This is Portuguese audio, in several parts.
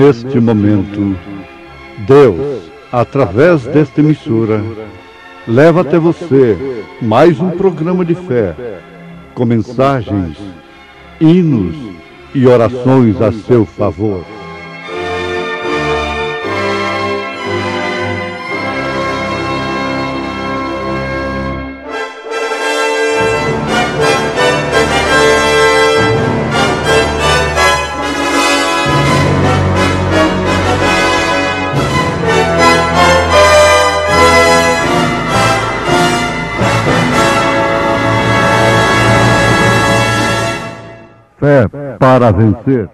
Neste momento, Deus, através desta emissora, leva até você mais um programa de fé, com mensagens, hinos e orações a seu favor. Fé para vencer.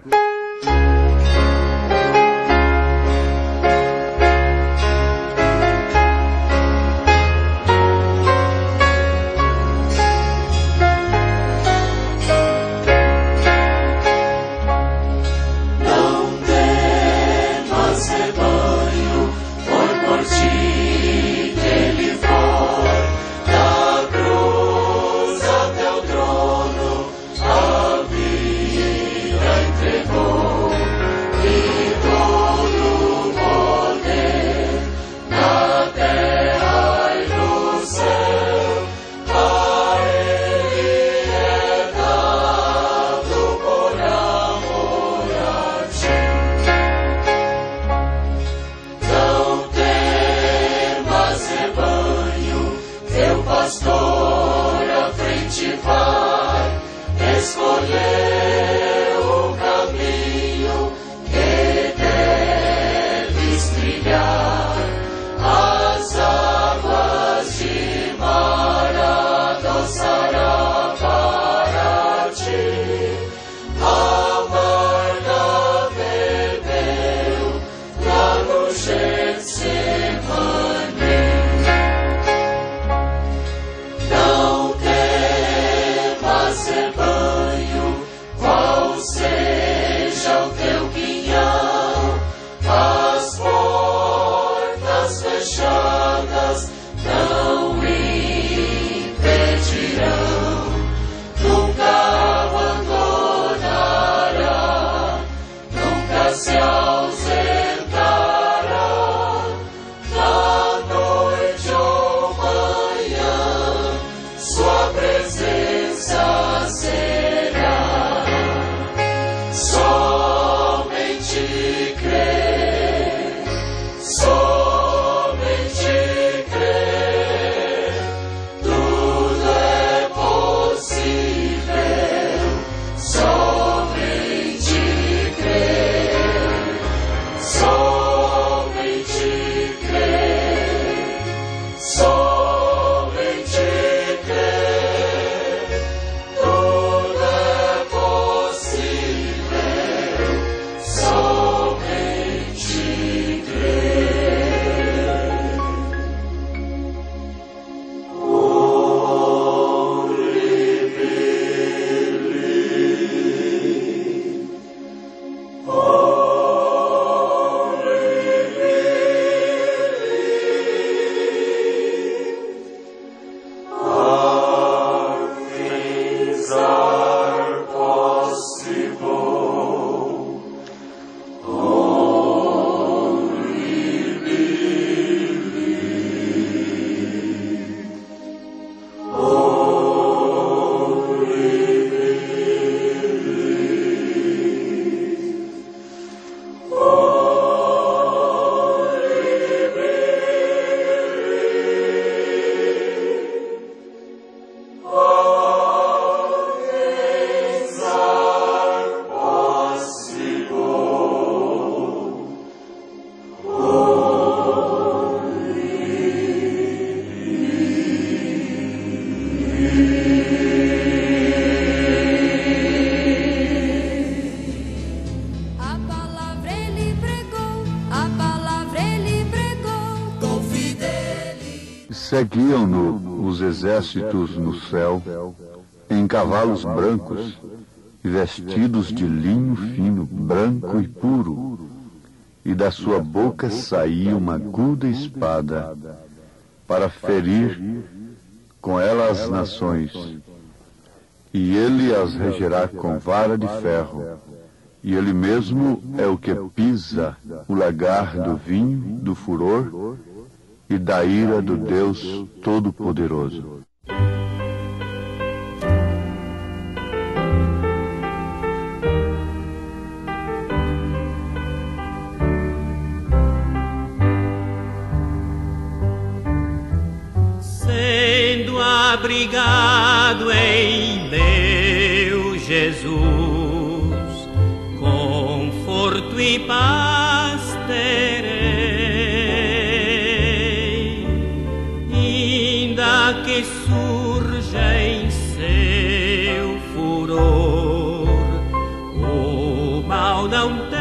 Seguiam-no os exércitos no céu, em cavalos brancos e vestidos de linho fino, branco e puro, e da sua boca saía uma aguda espada, para ferir com ela as nações, e ele as regerá com vara de ferro, e ele mesmo é o que pisa o lagar do vinho, do furor e da ira do Deus Todo-Poderoso. Sendo abrigado em meu Jesus, conforto e paz terei, ainda que surja em seu furor o mal não temerei.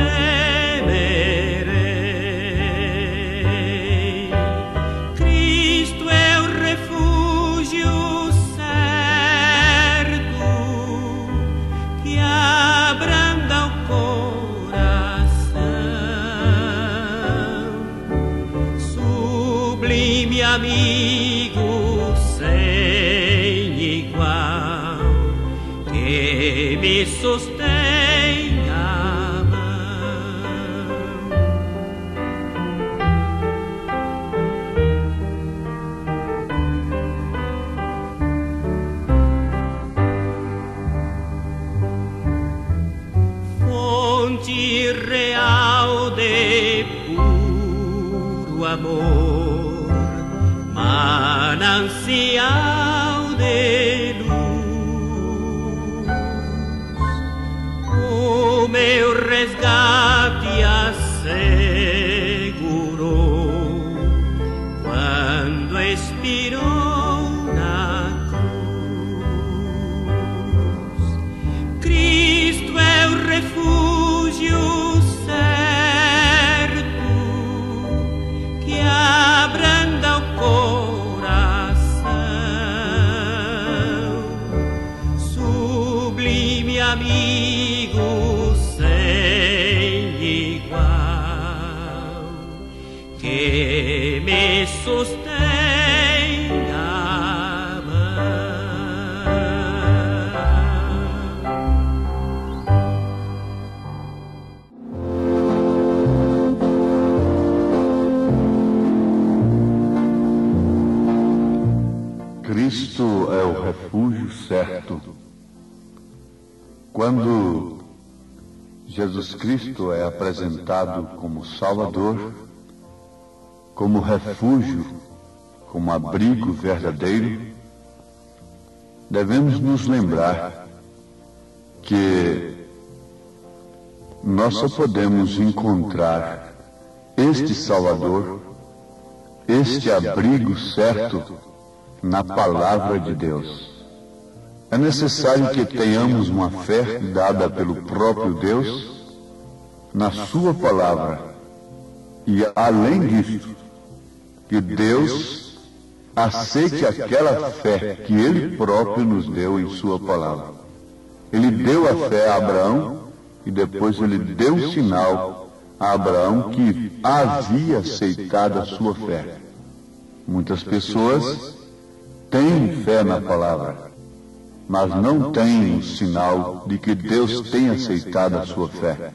Cristo é o refúgio certo que abranda o sublime amigo sem igual, que me sustém a mão. Fonte real de puro amor, manancial de luz, o meu resgate assegurou quando expirou na cruz. Cristo é o refúgio certo que abranda o coração, sublime amigo sem igual, que me sustém a Cristo é o refúgio certo. Quando Jesus Cristo é apresentado como Salvador, como refúgio, como abrigo verdadeiro, devemos nos lembrar que nós só podemos encontrar este Salvador, este abrigo certo, na Palavra de Deus. É necessário que tenhamos uma fé dada pelo próprio Deus na sua palavra. E além disso, que Deus aceite aquela fé que Ele próprio nos deu em sua palavra. Ele deu a fé a Abraão e depois Ele deu um sinal a Abraão que havia aceitado a sua fé. Muitas pessoas têm fé na palavra, mas não têm o sinal de que Deus tem aceitado a sua fé.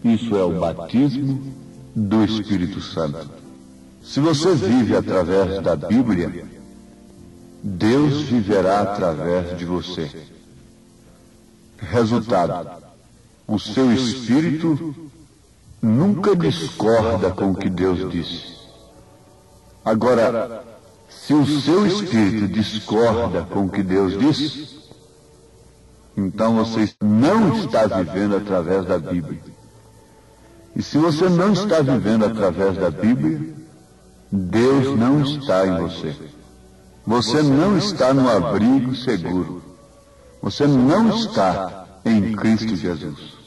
Isso é o batismo do Espírito Santo. Se você vive através da Bíblia, Deus viverá através de você. Resultado: o seu espírito nunca discorda com o que Deus disse. Agora, se o seu espírito discorda com o que Deus disse, então você não está vivendo através da Bíblia. E se você não está vivendo através da Bíblia, Deus não está em você. Você não está no abrigo seguro. Você não está em Cristo Jesus.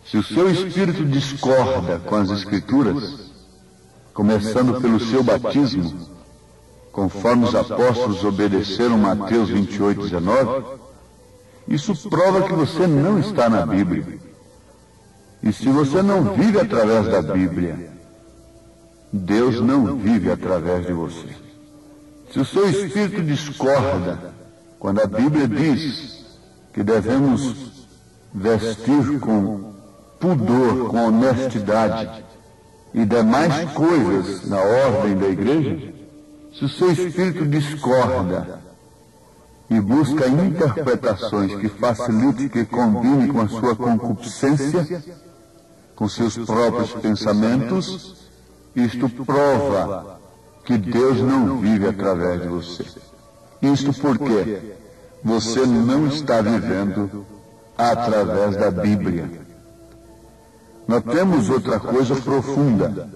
Se o seu espírito discorda com as Escrituras, começando pelo seu batismo, conforme os apóstolos obedeceram Mateus 28:19, isso prova que você não está na Bíblia. E se você não vive através da Bíblia, Deus não vive através de você. Se o seu espírito discorda quando a Bíblia diz que devemos vestir com pudor, com honestidade e demais coisas na ordem da igreja, se o seu espírito discorda e busca interpretações que facilite, que combine com a sua concupiscência, com seus próprios pensamentos, isto prova que Deus não vive através de você. Isto porque você não está vivendo através da Bíblia. Nós temos outra coisa profunda,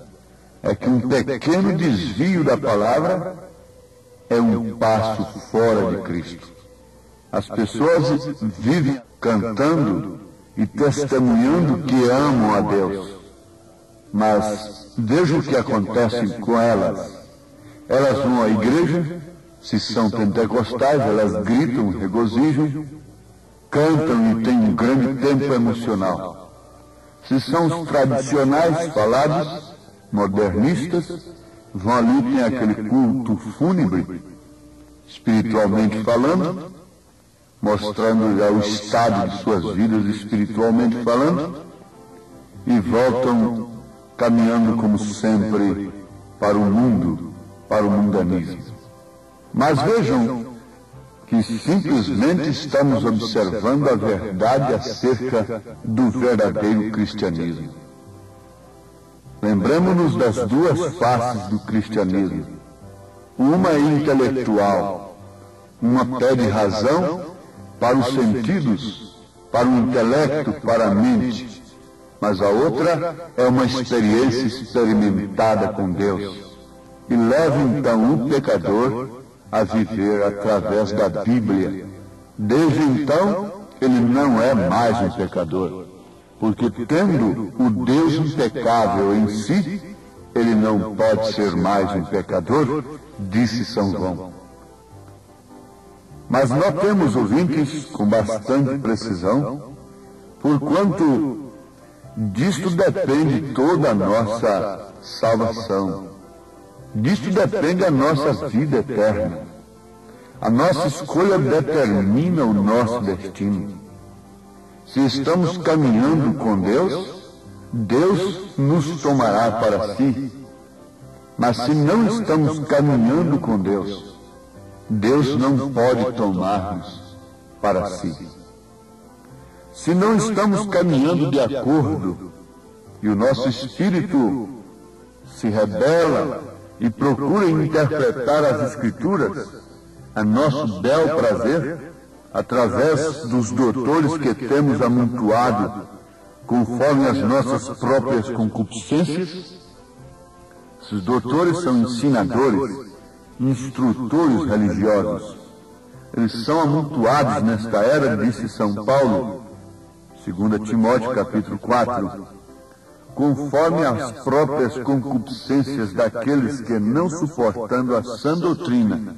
é que um pequeno desvio da palavra é um passo fora de Cristo. As pessoas vivem cantando e testemunhando que amam a Deus, mas veja o que acontece com elas. Elas vão à igreja, se são pentecostais, elas gritam, regozijam, cantam e têm um grande tempo emocional. Se são os tradicionais falados, modernistas, vão ali e tem aquele culto fúnebre, espiritualmente falando, mostrando já o estado de suas vidas espiritualmente falando, e voltam caminhando como sempre para o mundo, para o mundanismo. Mas vejam que simplesmente estamos observando a verdade acerca do verdadeiro cristianismo. Lembremos-nos das duas faces do cristianismo. Uma é intelectual, uma pede razão para os sentidos, para o intelecto, para a mente, mas a outra é uma experiência experimentada com Deus, e leva então o pecador a viver através da Bíblia. Desde então, ele não é mais um pecador, porque tendo o Deus impecável em si, ele não pode ser mais um pecador, disse São João. Mas nós temos ouvintes com bastante precisão, porquanto disto depende toda a nossa salvação. Disto depende a nossa vida eterna. A nossa escolha determina o nosso destino. Se estamos caminhando com Deus, Deus nos tomará para si. Mas se não estamos caminhando com Deus, Deus não pode tomar-nos para si. Se não estamos caminhando de acordo e o nosso espírito se rebela e procura interpretar as Escrituras a nosso bel prazer, através dos doutores que temos amontoado conforme as nossas próprias concupiscências, esses doutores são ensinadores, instrutores religiosos. Eles são amontoados nesta era, disse São Paulo, 2 Timóteo capítulo 4, conforme as próprias concupiscências daqueles que, não suportando a sã doutrina,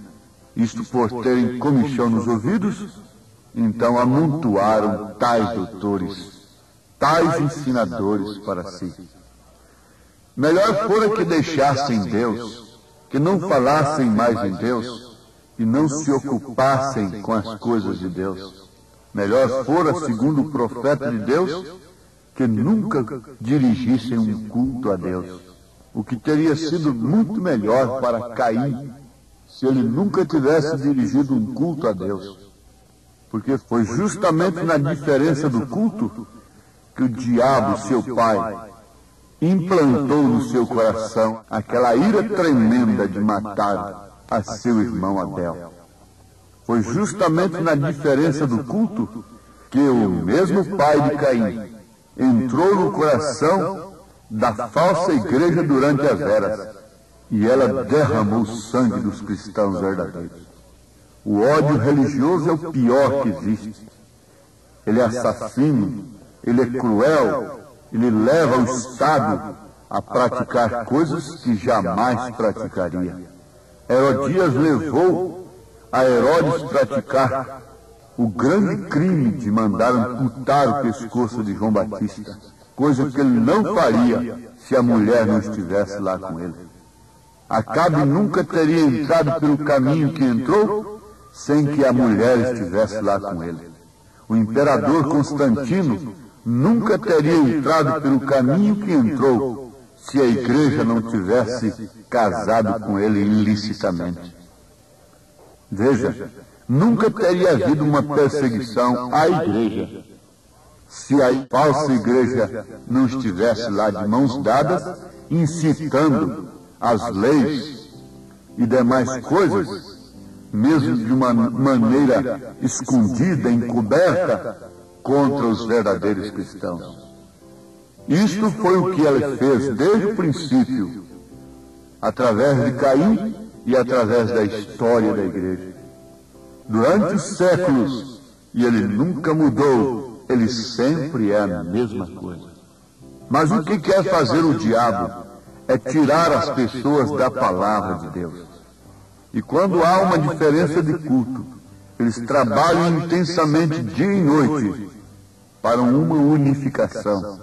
isto por terem comichão nos ouvidos, então amontoaram tais doutores, tais ensinadores para si. Melhor fora que deixassem Deus, que não falassem mais em Deus e não se ocupassem com as coisas de Deus. Melhor fora, segundo o profeta de Deus, que nunca dirigissem um culto a Deus. O que teria sido muito melhor para Caim, se ele nunca tivesse dirigido um culto a Deus. Porque foi justamente na diferença do culto que o diabo, seu pai, implantou no seu coração aquela ira tremenda de matar a seu irmão Abel. Foi justamente na diferença do culto que o mesmo pai de Caim entrou no coração da falsa igreja durante as eras, e ela derramou o sangue dos cristãos verdadeiros. O ódio religioso é o pior que existe. Ele é assassino, ele é cruel, ele leva o Estado a praticar coisas que jamais praticaria. Herodias levou a Herodes praticar o grande crime de mandar amputar o pescoço de João Batista, coisa que ele não faria se a mulher não estivesse lá com ele. Acabe nunca teria entrado pelo caminho que entrou sem que a mulher estivesse lá com ele. O imperador Constantino nunca teria entrado pelo caminho que entrou se a igreja não tivesse casado com ele ilicitamente. Veja, nunca teria havido uma perseguição à igreja se a falsa igreja não estivesse lá de mãos dadas, incitando as leis e demais coisas, mesmo de uma maneira escondida, encoberta, contra os verdadeiros cristãos. Isto foi o que ela fez desde o princípio, através de Caim e através da história da igreja. Durante os séculos, e ele nunca mudou, ele sempre é a mesma coisa. Mas o que quer fazer o diabo é tirar as pessoas da palavra de Deus. E quando há uma diferença de culto, eles trabalham intensamente dia e noite para uma unificação,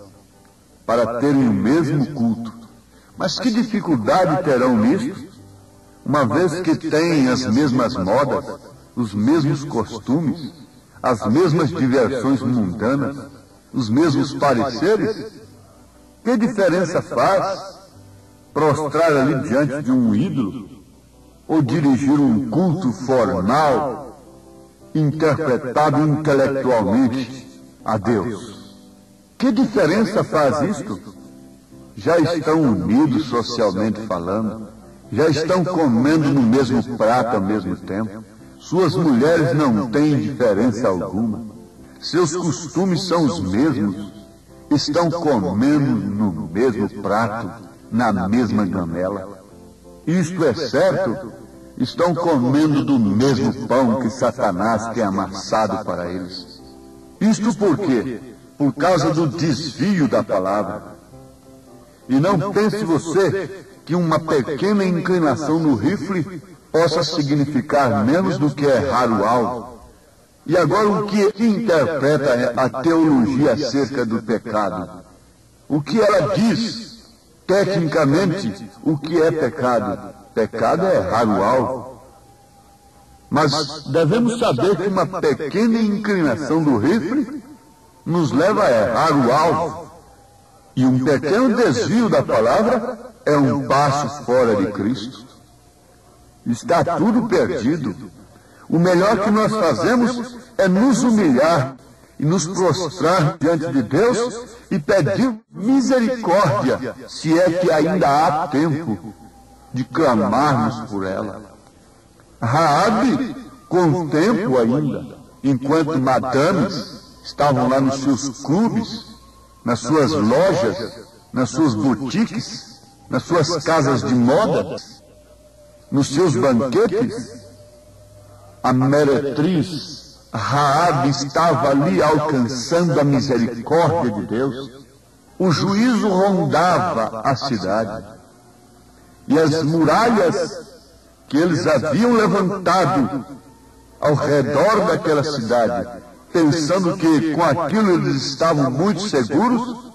para terem o mesmo culto. Mas que dificuldade terão nisto, uma vez que têm as mesmas modas, os mesmos costumes, as mesmas diversões mundanas, os mesmos pareceres? Que diferença faz prostrar ali diante de um ídolo ou dirigir um culto formal, interpretado intelectualmente a Deus? Que diferença faz isto? Já estão unidos socialmente falando, já estão comendo no mesmo prato ao mesmo tempo. Suas mulheres não têm diferença alguma. Seus costumes são os mesmos. Estão comendo no mesmo prato, na mesma gamela. Isto é certo, estão comendo do mesmo pão que Satanás tem amassado para eles. Isto por quê? Por causa do desvio da palavra. E não pense você que uma pequena inclinação no rifle possa significar menos do que errar o alvo. E agora o que interpreta a teologia acerca do pecado? O que ela diz, tecnicamente, o que é pecado? Pecado é errar o alvo. Mas devemos saber que uma pequena inclinação do rifle nos leva a errar o alvo. E um pequeno desvio da palavra é um passo fora de Cristo. Está tudo perdido. O melhor que nós fazemos é nos humilhar e nos prostrar diante de Deus e pedir misericórdia, se é que ainda há tempo de clamarmos por ela. Raabe, com tempo ainda, enquanto madames estavam lá nos seus clubes, nas suas lojas, nas suas boutiques, nas suas casas de moda, nos seus banquetes, a meretriz Raabe estava ali alcançando a misericórdia de Deus. O juízo rondava a cidade. E as muralhas que eles haviam levantado ao redor daquela cidade, pensando que com aquilo eles estavam muito seguros,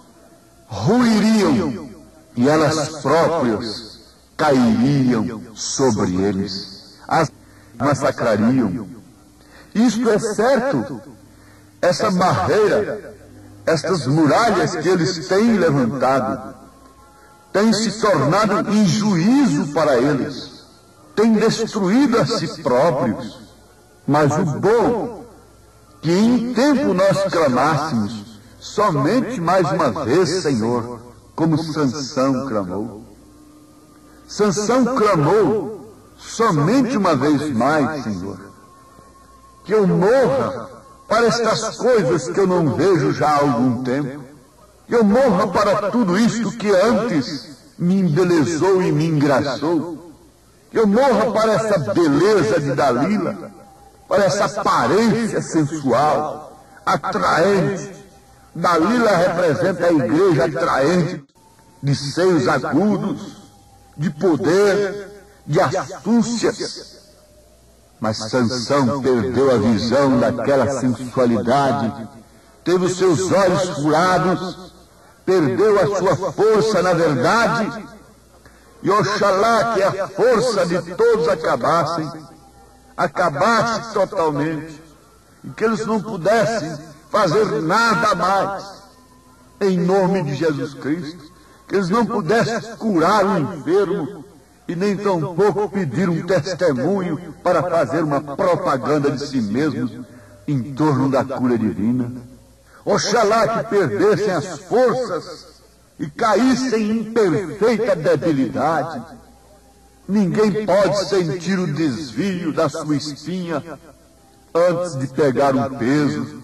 ruiriam e elas próprias cairiam sobre eles, as massacrariam. Isto é certo. Essa barreira, estas muralhas que eles têm levantado, têm se tornado em juízo para eles, têm destruído a si próprios. Mas o bom, que em tempo nós clamássemos, somente mais uma vez, Senhor, como Sansão clamou. Sansão clamou somente uma vez mais, Senhor, que eu morra para estas coisas que eu não vejo já há algum tempo, que eu morra para tudo isto que antes me embelezou e me engraçou, que eu morra para essa beleza de Dalila, para essa aparência sensual, atraente. Dalila representa a igreja atraente, de seios agudos, de poder, de astúcias. Mas Sansão perdeu a visão daquela sensualidade, teve os seus olhos furados, perdeu a sua força na verdade, e oxalá que a força de todos acabasse totalmente, e que eles não pudessem fazer nada mais, em nome de Jesus Cristo, que eles não pudessem curar o enfermo e nem tampouco pedir um testemunho para fazer uma propaganda de si mesmos em torno da cura divina. Oxalá que perdessem as forças e caíssem em perfeita debilidade. Ninguém pode sentir o desvio da sua espinha antes de pegar um peso.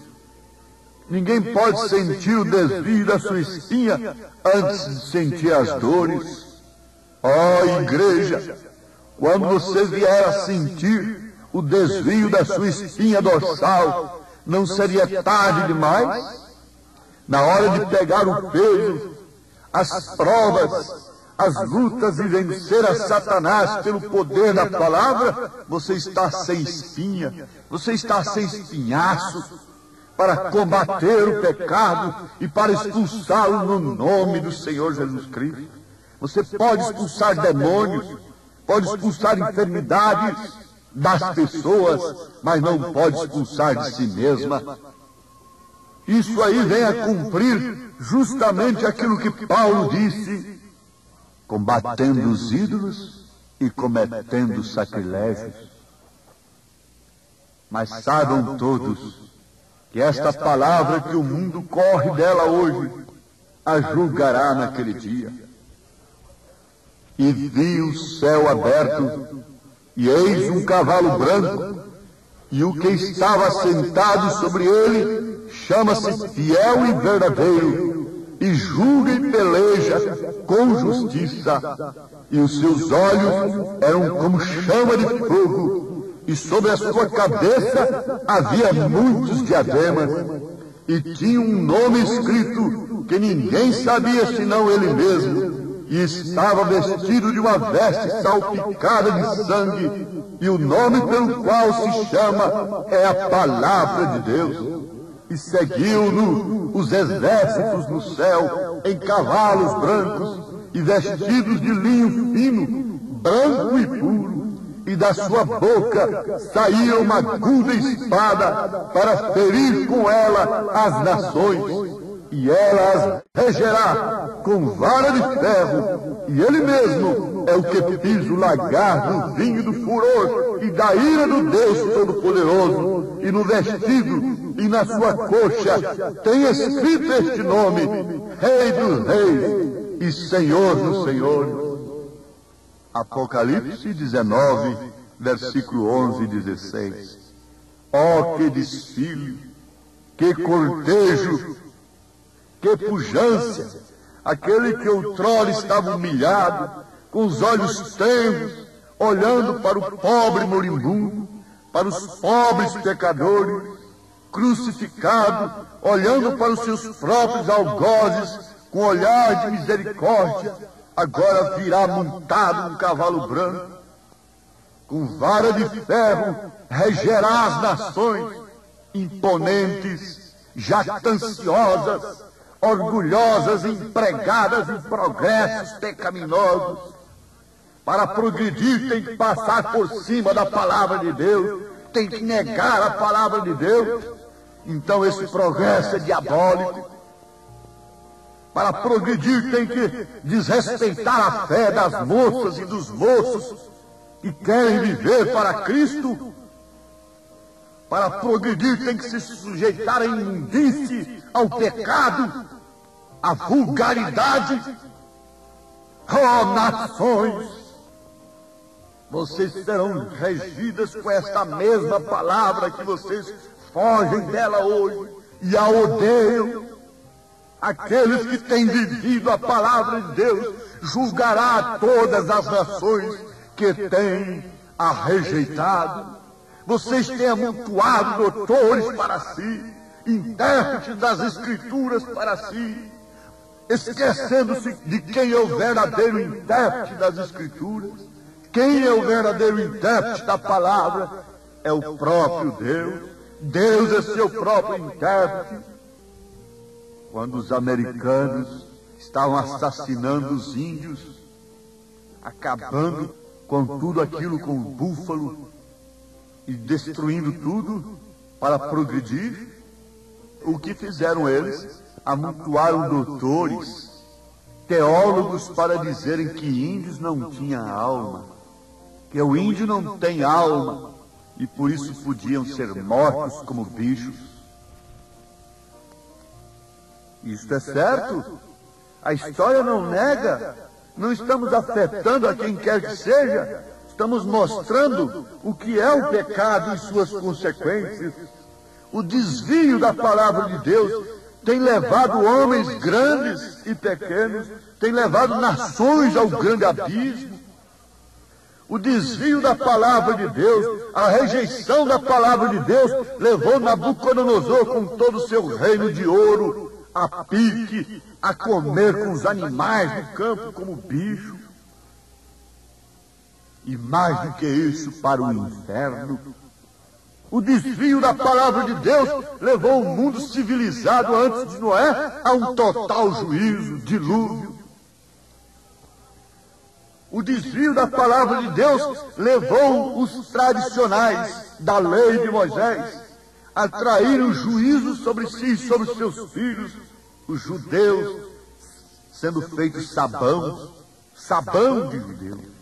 Ninguém pode sentir o desvio da sua espinha antes de sentir as dores. Ó igreja, quando você vier a sentir o desvio da sua espinha dorsal, não seria tarde demais? Na hora de pegar o peso, as provas, as lutas e vencer a Satanás pelo poder da palavra, você está sem espinha, você está sem espinhaço para combater o pecado e para expulsá-lo no nome do Senhor Jesus Cristo. Você pode expulsar demônios, pode expulsar enfermidades das pessoas, mas não pode expulsar de si mesma. Isso aí vem a cumprir justamente aquilo que Paulo disse: combatendo os ídolos e cometendo sacrilégios. Mas saibam todos que esta palavra que o mundo corre dela hoje, a julgará naquele dia. E vi o céu aberto, e eis um cavalo branco, e o que estava sentado sobre ele chama-se Fiel e Verdadeiro, e julga e peleja com justiça, e os seus olhos eram como chama de fogo, e sobre a sua cabeça havia muitos diademas, e tinha um nome escrito que ninguém sabia senão ele mesmo, e estava vestido de uma veste salpicada de sangue, e o nome pelo qual se chama é a Palavra de Deus. E seguiu-no os exércitos no céu em cavalos brancos e vestidos de linho fino, branco e puro, e da sua boca saía uma aguda espada para ferir com ela as nações, e ela as regerá com vara de ferro, e ele mesmo é o que pisa o lagar do vinho do furor e da ira do Deus Todo-Poderoso, e no vestido e na sua coxa tem escrito este nome: Rei dos Reis e Senhor dos Senhores. Apocalipse 19, versículo 11 e 16. Oh, que desfile, que cortejo, que pujança! Aquele que outrora estava humilhado, com os olhos tenros, olhando para o pobre moribundo, para os pobres pecadores, crucificado, olhando para os seus próprios algozes, com olhar de misericórdia, agora virá montado num cavalo branco, com vara de ferro, regerá as nações, imponentes, jactanciosas, orgulhosas, empregadas em progressos pecaminosos. Para progredir tem que passar por cima da palavra de Deus, tem que negar a palavra de Deus. Então esse progresso é diabólico. Para progredir tem que desrespeitar a fé das moças e dos moços que querem viver para Cristo. Para progredir tem que se sujeitar à imundície, ao pecado, à vulgaridade. Oh, nações, vocês serão regidas com esta mesma palavra que vocês fogem dela hoje e a odeiam. Aqueles que têm vivido a palavra de Deus julgará todas as nações que têm a rejeitado. Vocês têm amontoado doutores para si, intérpretes das Escrituras para si, esquecendo-se de quem é o verdadeiro intérprete das Escrituras. Quem é o verdadeiro intérprete da palavra? É o próprio Deus. Deus é seu próprio intérprete. Quando os americanos estavam assassinando os índios, acabando com tudo aquilo, com o búfalo, e destruindo tudo para progredir, o que fizeram eles? amontoaram doutores, teólogos para dizerem que índios não tinham alma, que o índio não tem alma e por isso podiam ser mortos como bichos. Isto é certo? A história não nega. Não estamos afetando a quem quer que seja. Estamos mostrando o que é o pecado e suas consequências. O desvio da palavra de Deus tem levado homens grandes e pequenos, tem levado nações ao grande abismo. O desvio da palavra de Deus, a rejeição da palavra de Deus, levou Nabucodonosor com todo o seu reino de ouro a pique, a comer com os animais do campo como bicho. E mais do que isso, para o inferno. O desvio da palavra de Deus levou o mundo civilizado antes de Noé a um total juízo, dilúvio. O desvio da palavra de Deus levou os tradicionais da lei de Moisés a trair o juízo sobre si e sobre os seus filhos, os judeus, sendo feitos sabão de judeus.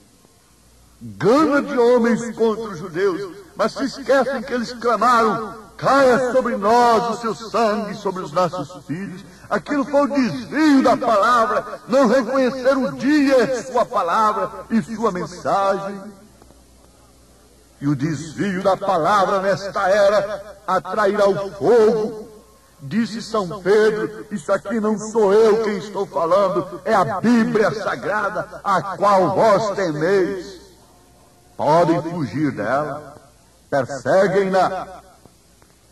Gana de homens contra os judeus, mas se esquecem que eles clamaram: caia sobre nós o seu sangue, sobre os nossos filhos. Aquilo foi o desvio da palavra, não reconhecer o dia, sua palavra e sua mensagem. E o desvio da palavra nesta era atrairá o fogo. Disse São Pedro: isso aqui não sou eu quem estou falando, é a Bíblia Sagrada, a qual vós temeis. Podem fugir dela, perseguem-na,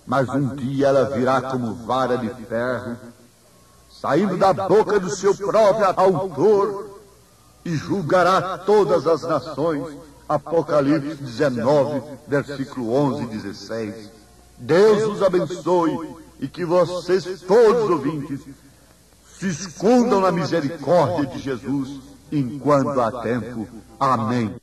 mas um dia ela virá como vara de ferro, saindo da boca do seu próprio autor, e julgará todas as nações. Apocalipse 19, versículo 11 e 16. Deus os abençoe e que vocês, todos ouvintes, se escondam na misericórdia de Jesus enquanto há tempo. Amém.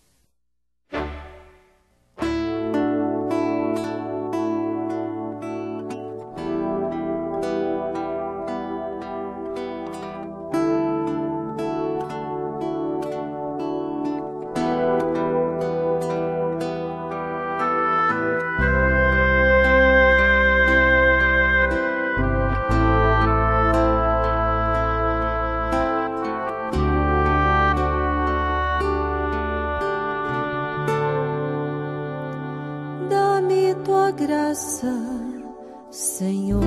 Graça, Senhor,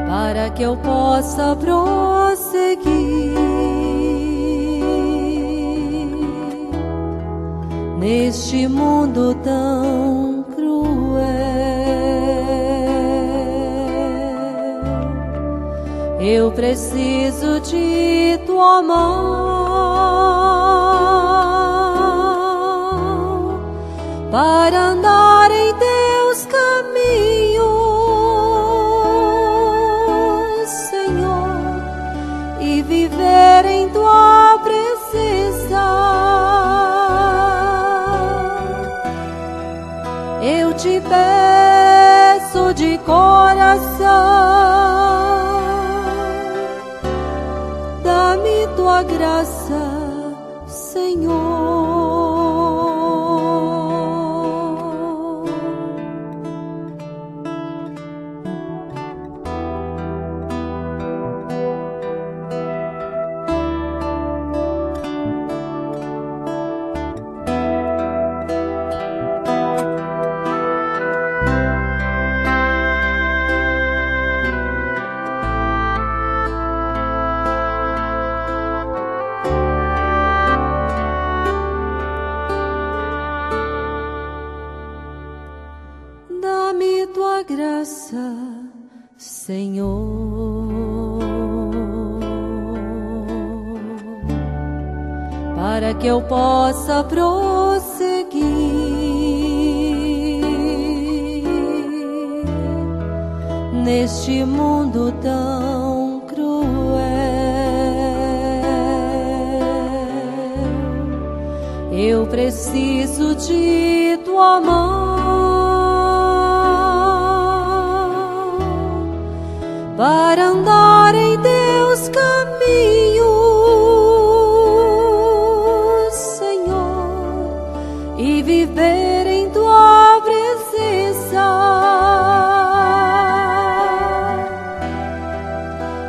para que eu possa prosseguir neste mundo tão cruel. Eu preciso de tua mão para andar em teus caminhos, Senhor, e viver em tua presença. Eu te peço de coração, dá-me tua graça, Senhor. Dá-me tua graça, Senhor, para que eu possa prosseguir neste mundo tão cruel. Eu preciso de tua mão para andar em teus caminhos, Senhor, e viver em tua presença.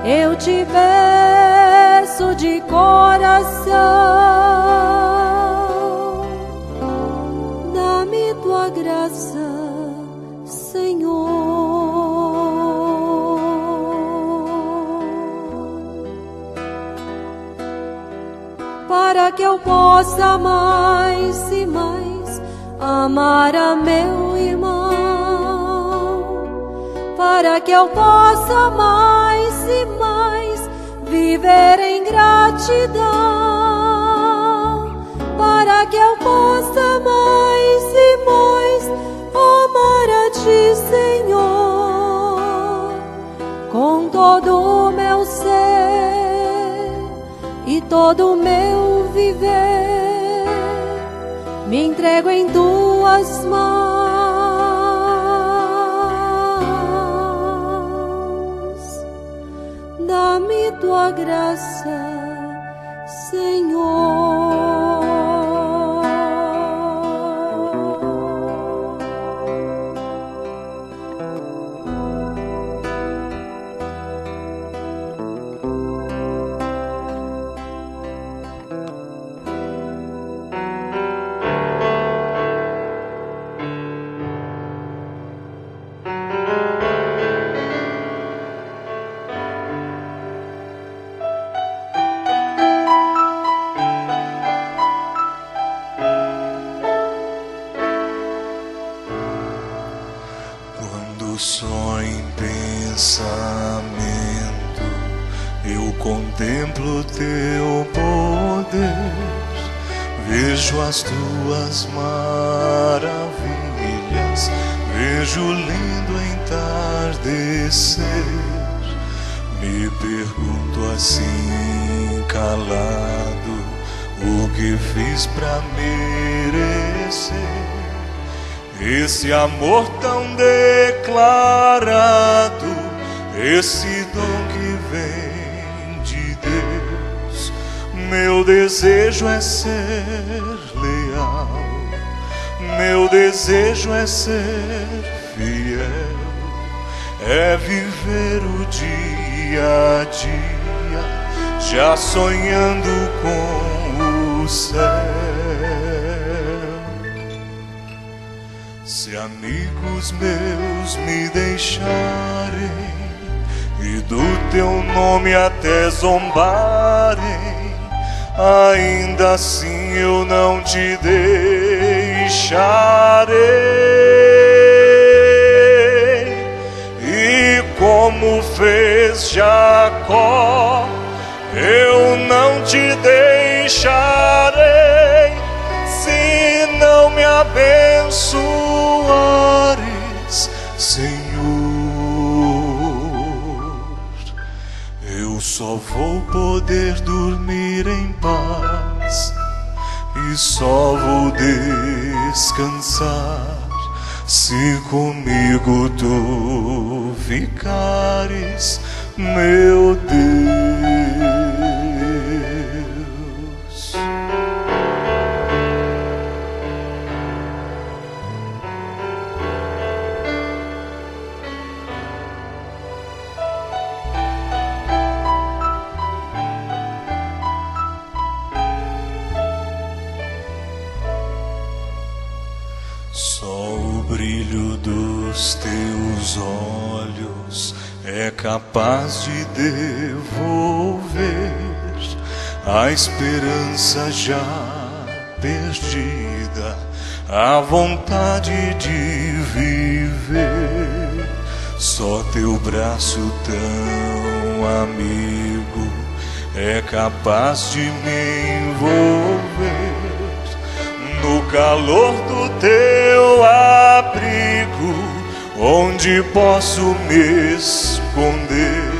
Eu te peço de coração, dá-me tua graça, Senhor, para que eu possa mais e mais amar a meu irmão, para que eu possa mais e mais viver em gratidão, para que eu possa mais e mais amar a Ti, Senhor, com todo o meu ser e todo o meu viver. Me entrego em Tuas mãos, dá-me Tua graça, Senhor. Só em pensamento eu contemplo Teu poder, vejo as Tuas maravilhas, vejo o lindo entardecer. Me pergunto assim calado, o que fiz pra merecer esse amor tão declarado, esse dom que vem de Deus? Meu desejo é ser leal, meu desejo é ser fiel, é viver o dia a dia, já sonhando com o céu. Se amigos meus me deixarem e do Teu nome até zombarem, ainda assim eu não Te deixarei. E como fez Jacó, eu não Te deixarei, se não me abençoares, Senhor. Eu só vou poder dormir em paz e só vou descansar se comigo Tu ficares, meu Deus. Só o brilho dos Teus olhos é capaz de devolver a esperança já perdida, a vontade de viver. Só Teu braço tão amigo é capaz de me envolver no calor do Teu abrigo, onde posso me esconder.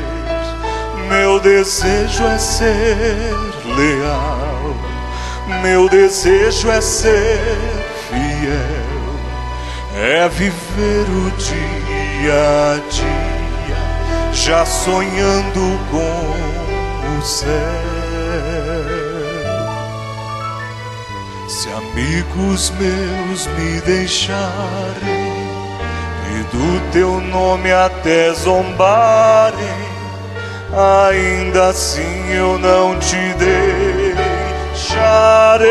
Meu desejo é ser leal, meu desejo é ser fiel, é viver o dia a dia, já sonhando com o céu. Se amigos meus me deixarem e do teu nome até zombarem, ainda assim eu não te deixarei.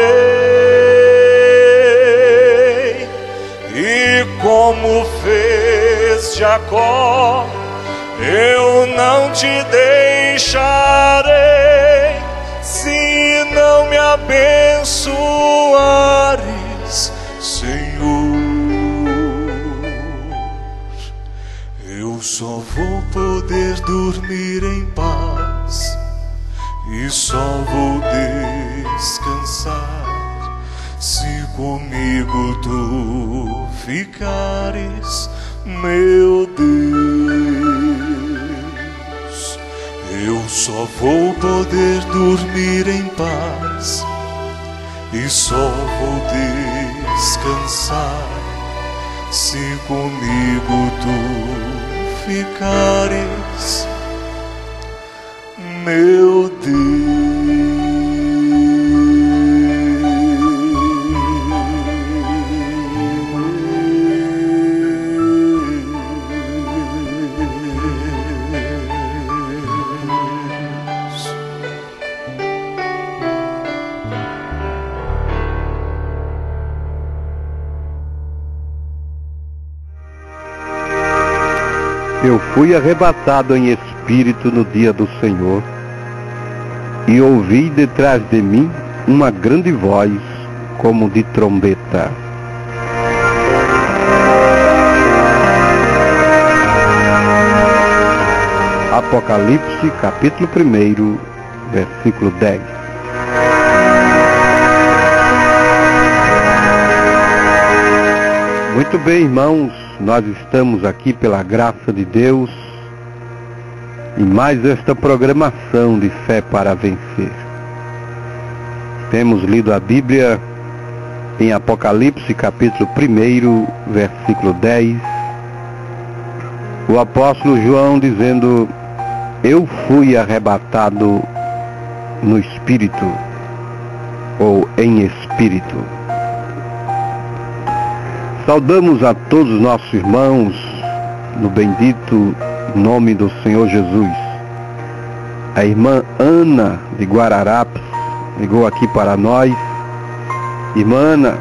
E como fez Jacó, eu não te deixarei, se não me abençoares, Senhor. Eu só vou poder dormir em paz e só vou descansar se comigo tu ficares, meu Deus. Eu só vou poder dormir em paz e só vou descansar se comigo tu ficares, meu Deus. Eu fui arrebatado em espírito no dia do Senhor, e ouvi detrás de mim uma grande voz, como de trombeta. Apocalipse, capítulo 1, versículo 10. Muito bem, irmãos, nós estamos aqui pela graça de Deus em mais esta programação de Fé para Vencer. Temos lido a Bíblia em Apocalipse capítulo 1, versículo 10. O apóstolo João dizendo: eu fui arrebatado no Espírito, ou em Espírito. Saudamos a todos os nossos irmãos no bendito nome do Senhor Jesus. A irmã Ana de Guararapes ligou aqui para nós. Irmã Ana,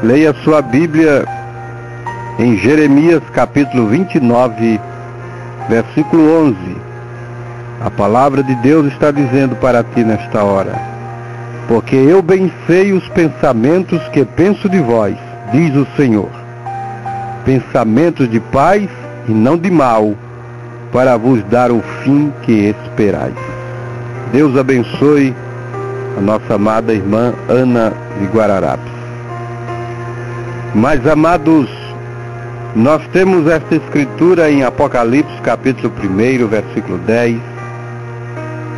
leia sua Bíblia em Jeremias capítulo 29, versículo 11. A palavra de Deus está dizendo para ti nesta hora: porque eu bem sei os pensamentos que penso de vós, diz o Senhor, pensamentos de paz e não de mal, para vos dar o fim que esperais. Deus abençoe a nossa amada irmã Ana de Guararapes. Mas, amados, nós temos esta escritura em Apocalipse capítulo 1, versículo 10,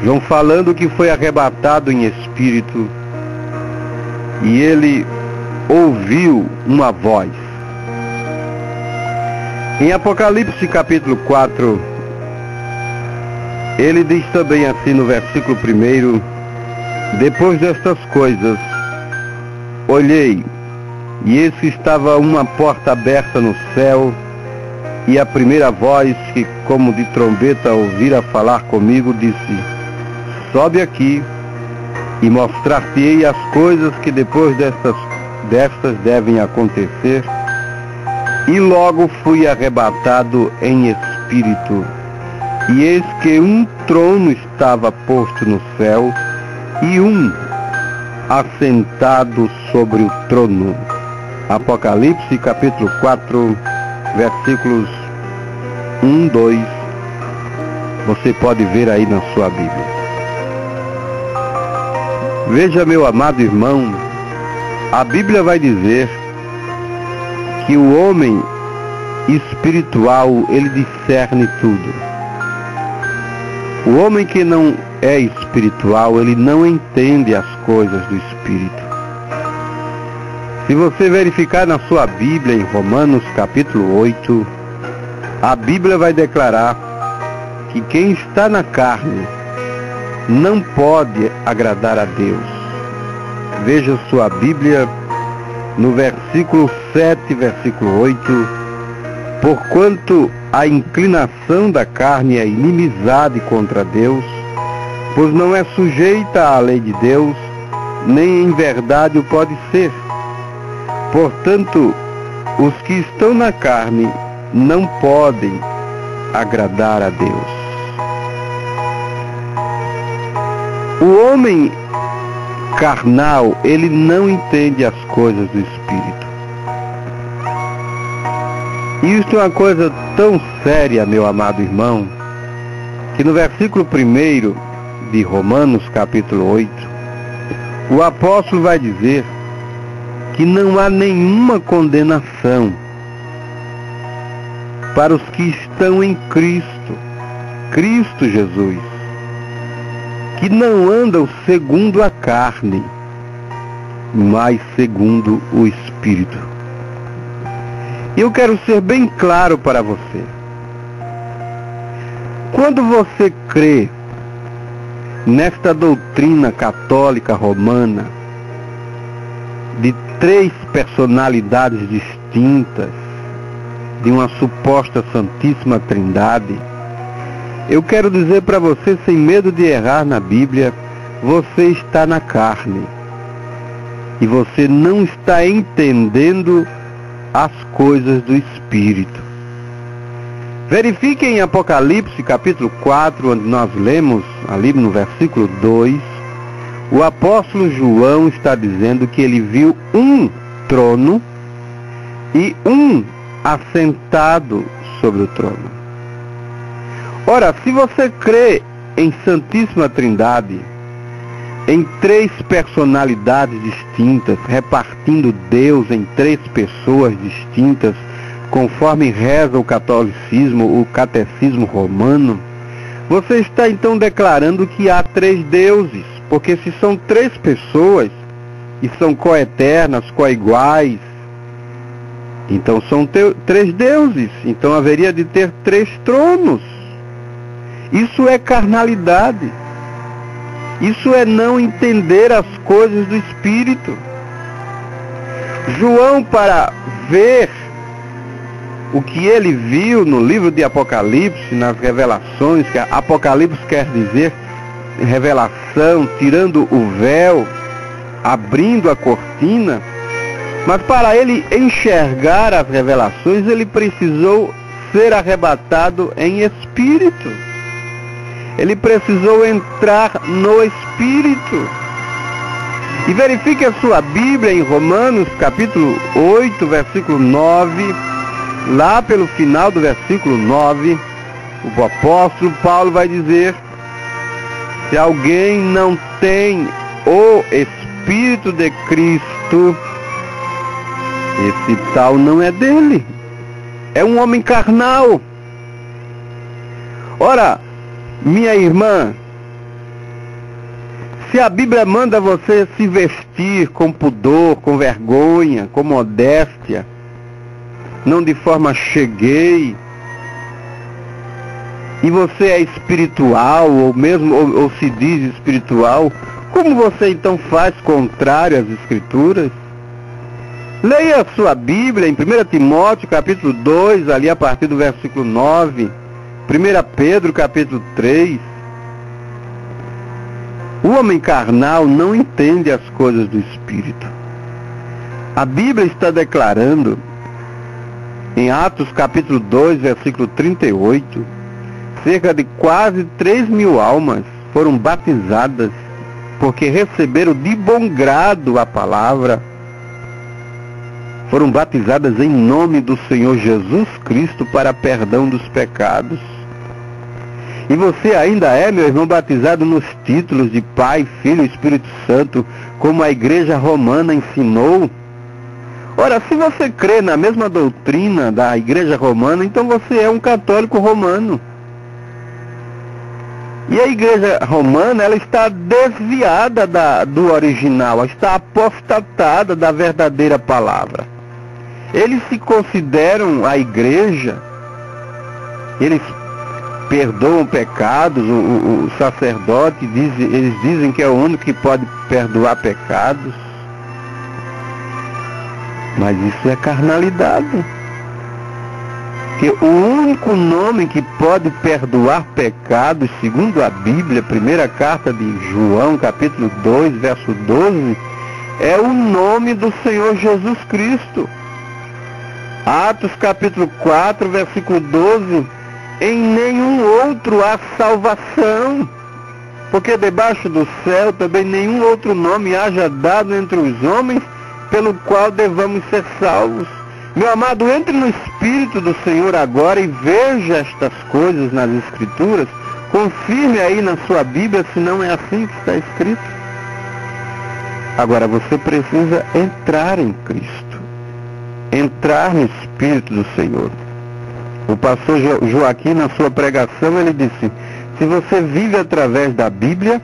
João falando que foi arrebatado em espírito e ele ouviu uma voz. Em Apocalipse capítulo 4, ele diz também assim no versículo 1: depois destas coisas, olhei, e eis que estava uma porta aberta no céu, e a primeira voz que como de trombeta ouvira falar comigo disse: sobe aqui, e mostrar-te-ei as coisas que depois destas devem acontecer. E logo fui arrebatado em espírito, e eis que um trono estava posto no céu, e um assentado sobre o trono. Apocalipse capítulo 4, versículos 1, 2. Você pode ver aí na sua Bíblia. Veja, meu amado irmão, a Bíblia vai dizer que o homem espiritual, ele discerne tudo. O homem que não é espiritual, ele não entende as coisas do Espírito. Se você verificar na sua Bíblia, em Romanos capítulo 8, a Bíblia vai declarar que quem está na carne não pode agradar a Deus. Veja sua Bíblia no versículo 7, versículo 8. Porquanto a inclinação da carne é inimizade contra Deus, pois não é sujeita à lei de Deus, nem em verdade o pode ser. Portanto, os que estão na carne não podem agradar a Deus. O homem carnal, ele não entende as coisas do Espírito. E isso é uma coisa tão séria, meu amado irmão, que no versículo 1 de Romanos, capítulo 8, o apóstolo vai dizer que não há nenhuma condenação para os que estão em Cristo Jesus, que não andam segundo a carne, mas segundo o Espírito. Eu quero ser bem claro para você. Quando você crê nesta doutrina católica romana de 3 personalidades distintas de uma suposta Santíssima Trindade, eu quero dizer para você, sem medo de errar na Bíblia, você está na carne. E você não está entendendo as coisas do Espírito. Verifique em Apocalipse, capítulo 4, onde nós lemos, ali no versículo 2, o apóstolo João está dizendo que ele viu um trono e um assentado sobre o trono. Ora, se você crê em Santíssima Trindade, em 3 personalidades distintas, repartindo Deus em 3 pessoas distintas, conforme reza o catolicismo, o catecismo romano, você está então declarando que há 3 deuses, porque se são 3 pessoas e são coeternas, coiguais, então são 3 deuses, então haveria de ter 3 tronos. Isso é carnalidade. Isso é não entender as coisas do Espírito. João, para ver o que ele viu no livro de Apocalipse, nas revelações, que Apocalipse quer dizer revelação, tirando o véu, abrindo a cortina, mas para ele enxergar as revelações, ele precisou ser arrebatado em espírito. Ele precisou entrar no Espírito. E verifique a sua Bíblia em Romanos, capítulo 8, versículo 9. Lá pelo final do versículo 9, o apóstolo Paulo vai dizer: se alguém não tem o Espírito de Cristo, esse tal não é dele. É um homem carnal. Ora, minha irmã, se a Bíblia manda você se vestir com pudor, com vergonha, com modéstia, não de forma cheguei, e você é espiritual, ou mesmo ou se diz espiritual, como você então faz contrário às Escrituras? Leia a sua Bíblia em 1 Timóteo, capítulo 2, ali a partir do versículo 9, 1 Pedro, capítulo 3. O homem carnal não entende as coisas do Espírito. A Bíblia está declarando, em Atos, capítulo 2, versículo 38, cerca de quase 3.000 almas foram batizadas, porque receberam de bom grado a palavra. Foram batizadas em nome do Senhor Jesus Cristo para perdão dos pecados. E você ainda é, meu irmão, batizado nos títulos de Pai, Filho e Espírito Santo, como a Igreja Romana ensinou. Ora, se você crê na mesma doutrina da Igreja Romana, então você é um católico romano. E a Igreja Romana, ela está desviada do original, ela está apostatada da verdadeira palavra. Eles se consideram a Igreja, eles perdoam pecados, o sacerdote eles dizem que é o único que pode perdoar pecados. Mas isso é carnalidade. Porque o único nome que pode perdoar pecados, segundo a Bíblia, primeira carta de João, capítulo 2, verso 12, é o nome do Senhor Jesus Cristo. Atos capítulo 4, versículo 12, em nenhum outro há salvação, porque debaixo do céu também nenhum outro nome haja dado entre os homens pelo qual devamos ser salvos. Meu amado, entre no Espírito do Senhor agora e veja estas coisas nas Escrituras. Confirme aí na sua Bíblia se não é assim que está escrito. Agora você precisa entrar em Cristo, entrar no Espírito do Senhor. O pastor Joaquim, na sua pregação, ele disse: se você vive através da Bíblia,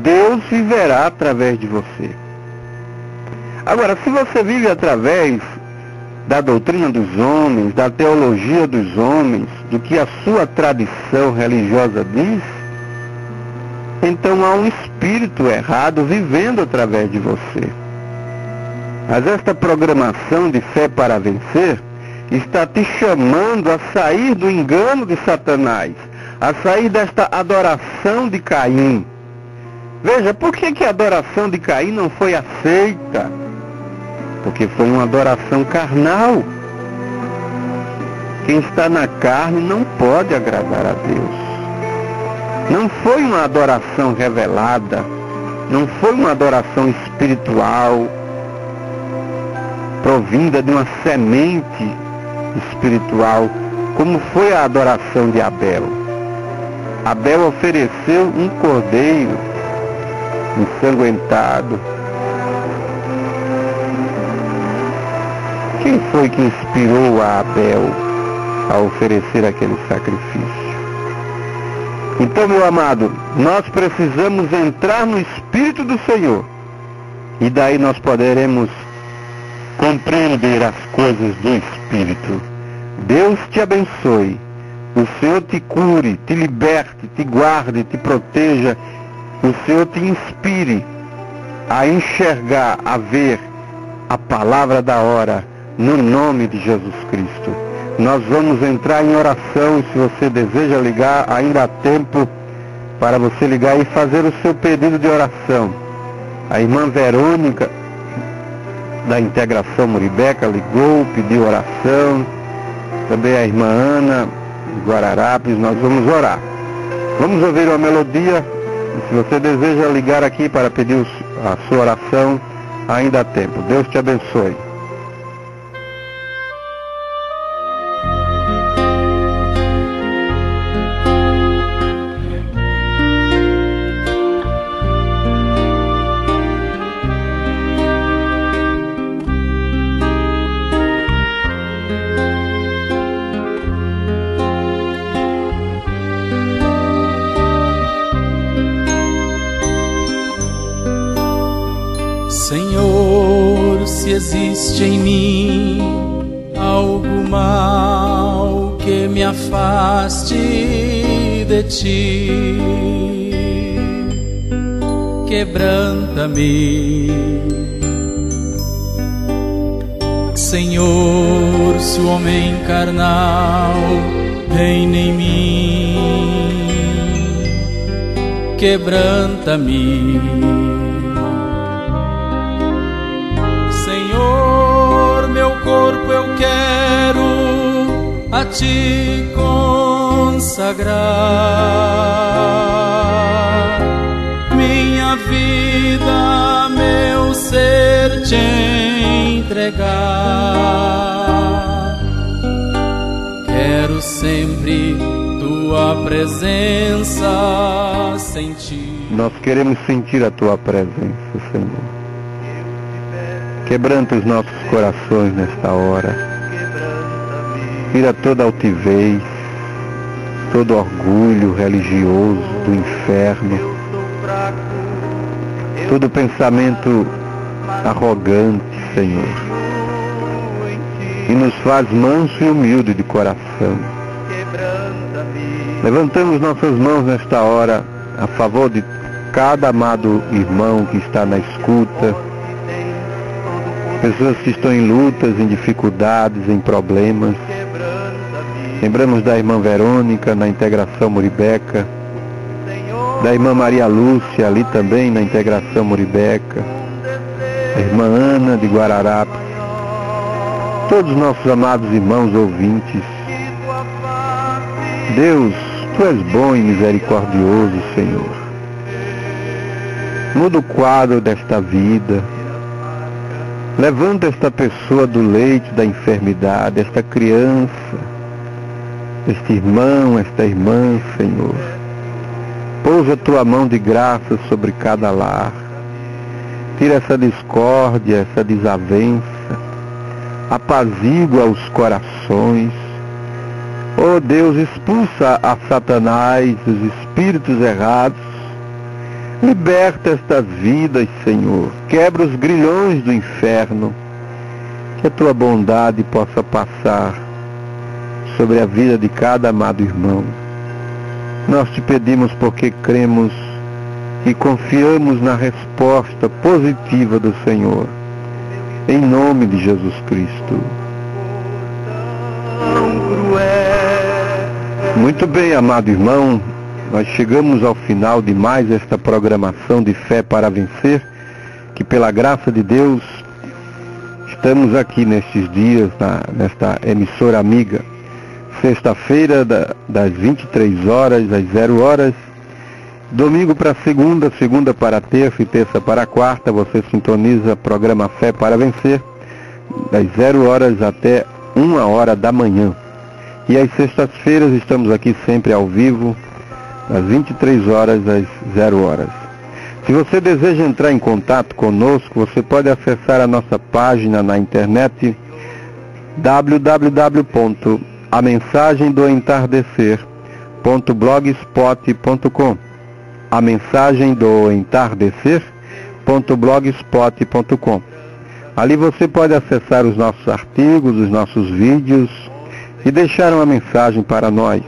Deus viverá através de você. Agora, se você vive através da doutrina dos homens, da teologia dos homens, do que a sua tradição religiosa diz, então há um espírito errado vivendo através de você. Mas esta programação de fé para vencer está te chamando a sair do engano de Satanás, a sair desta adoração de Caim. Veja, por que a adoração de Caim não foi aceita? Porque foi uma adoração carnal. Quem está na carne não pode agradar a Deus. Não foi uma adoração revelada, não foi uma adoração espiritual, provinda de uma semente espiritual, como foi a adoração de Abel. Abel ofereceu um cordeiro ensanguentado. Quem foi que inspirou a Abel a oferecer aquele sacrifício? Então, meu amado, nós precisamos entrar no Espírito do Senhor, e daí nós poderemos compreender as coisas do Espírito. Deus te abençoe, o Senhor te cure, te liberte, te guarde, te proteja, o Senhor te inspire a enxergar, a ver a palavra da hora, no nome de Jesus Cristo. Nós vamos entrar em oração, e se você deseja ligar, ainda há tempo para você ligar e fazer o seu pedido de oração. A irmã Verônica, da Integração Muribeca, ligou, pediu oração. Também a irmã Ana, de Guararapes. Nós vamos orar. Vamos ouvir uma melodia. E se você deseja ligar aqui para pedir a sua oração, ainda há tempo. Deus te abençoe. Senhor, se existe em mim algo mal que me afaste de ti, quebranta-me. Senhor, se o homem carnal reina em mim, quebranta-me. Meu corpo eu quero a ti consagrar, minha vida, meu ser te entregar. Quero sempre tua presença sentir. Nós queremos sentir a tua presença, Senhor. Quebranta os nossos corações nesta hora. Tira toda altivez, todo orgulho religioso do inferno, todo pensamento arrogante, Senhor. E nos faz manso e humilde de coração. Levantamos nossas mãos nesta hora a favor de cada amado irmão que está na escuta, pessoas que estão em lutas, em dificuldades, em problemas. Lembramos da irmã Verônica na Integração Muribeca, da irmã Maria Lúcia ali também na Integração Muribeca, a irmã Ana de Guararapes, todos os nossos amados irmãos ouvintes. Deus, Tu és bom e misericordioso, Senhor. Muda o quadro desta vida. Levanta esta pessoa do leito da enfermidade, esta criança, este irmão, esta irmã, Senhor. Pousa Tua mão de graça sobre cada lar. Tira essa discórdia, essa desavença. Apazigua os corações. Oh Deus, expulsa a Satanás, os espíritos errados. Liberta estas vidas, Senhor. Quebra os grilhões do inferno. Que a Tua bondade possa passar sobre a vida de cada amado irmão. Nós Te pedimos porque cremos e confiamos na resposta positiva do Senhor. Em nome de Jesus Cristo. Muito bem, amado irmão, nós chegamos ao final de mais esta programação de Fé para Vencer, que pela graça de Deus estamos aqui nestes dias, nesta emissora amiga, sexta-feira das 23 horas às 0 horas, domingo para segunda, segunda para terça e terça para quarta, você sintoniza o programa Fé para Vencer, das 0 horas até 1 hora da manhã. E às sextas-feiras estamos aqui sempre ao vivo, das 23 horas às 0 horas. Se você deseja entrar em contato conosco, você pode acessar a nossa página na internet amensagemdoentardecer.blogspot.com amensagemdoentardecer.blogspot.com. Ali você pode acessar os nossos artigos, os nossos vídeos e deixar uma mensagem para nós.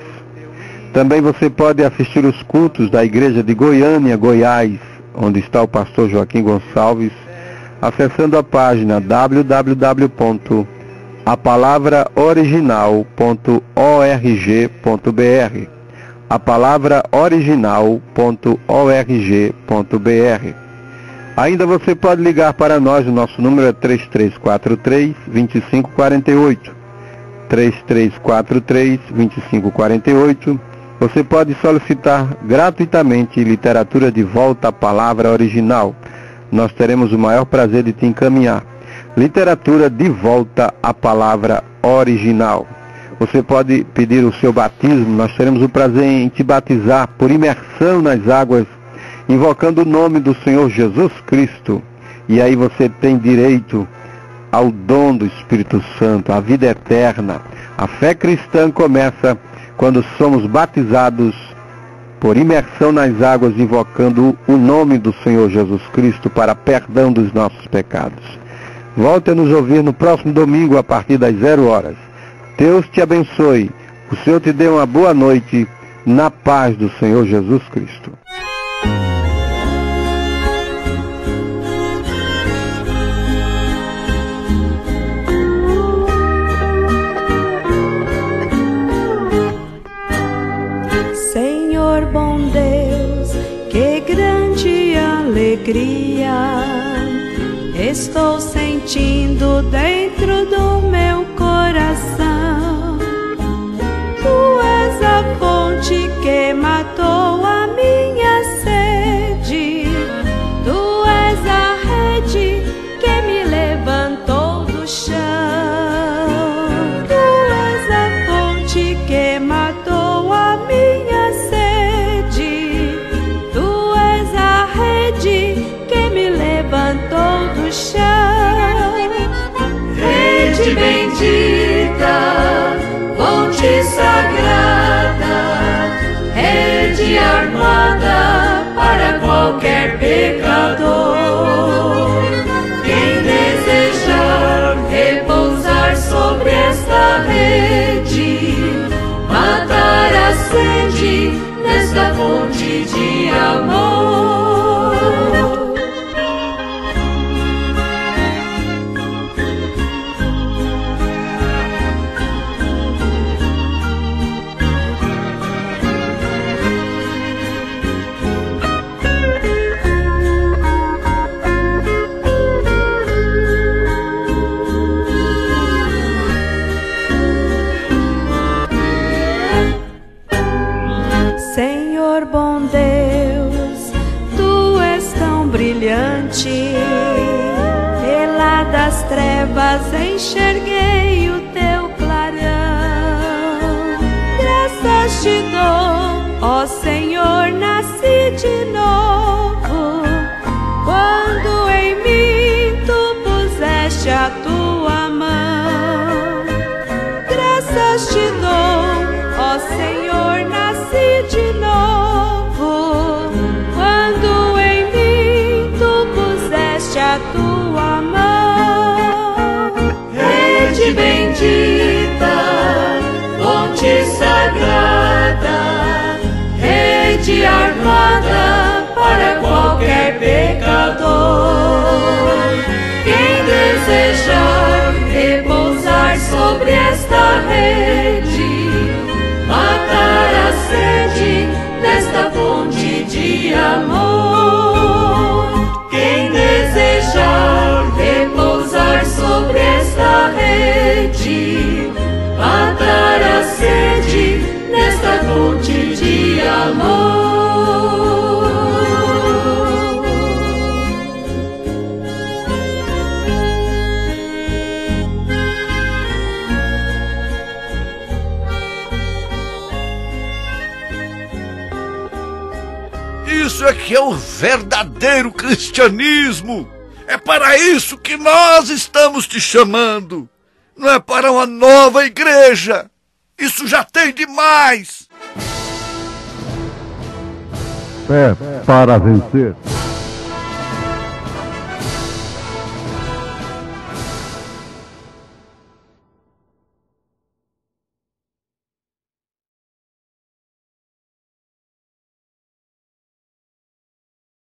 Também você pode assistir os cultos da Igreja de Goiânia, Goiás, onde está o pastor Joaquim Gonçalves, acessando a página www.apalavraoriginal.org.br apalavraoriginal.org.br. Ainda você pode ligar para nós, o nosso número é 3343-2548. 3343-2548. Você pode solicitar gratuitamente literatura de volta à palavra original. Nós teremos o maior prazer de te encaminhar. Literatura de volta à palavra original. Você pode pedir o seu batismo. Nós teremos o prazer em te batizar por imersão nas águas, invocando o nome do Senhor Jesus Cristo. E aí você tem direito ao dom do Espírito Santo, à vida eterna. A fé cristã começa quando somos batizados por imersão nas águas, invocando o nome do Senhor Jesus Cristo para perdão dos nossos pecados. Volte a nos ouvir no próximo domingo a partir das 0 horas. Deus te abençoe. O Senhor te dê uma boa noite na paz do Senhor Jesus Cristo. Senhor bom Deus, que grande alegria estou sentindo dentro do meu coração. Tu és a fonte que matou a minha sede. Tu és a rede que me levantou do chão. Tu és a fonte que matou a minha sede. Tu és a rede que me levantou do chão. Rede bendita, fonte sagrada, rede armada para qualquer pecador. Quem desejar repousar sobre esta rede, matar a sede das trevas enxerguei o teu clarão. Graças te dou, ó Senhor, nasci de novo. Quando em mim tu puseste a tua mão. Graças te dou, ó Senhor, nasci de novo. Quando em mim tu puseste a tua mão. Rede bendita, fonte sagrada, rede armada para qualquer pecador. Quem desejar repousar sobre esta rede, matar a sede nesta fonte de amor. Quem desejar repousar sobre esta rede, matar a sede nesta fonte de amor. Isso é que é o verdadeiro cristianismo. É para isso que nós estamos te chamando. Não é para uma nova igreja. Isso já tem demais. Fé para vencer.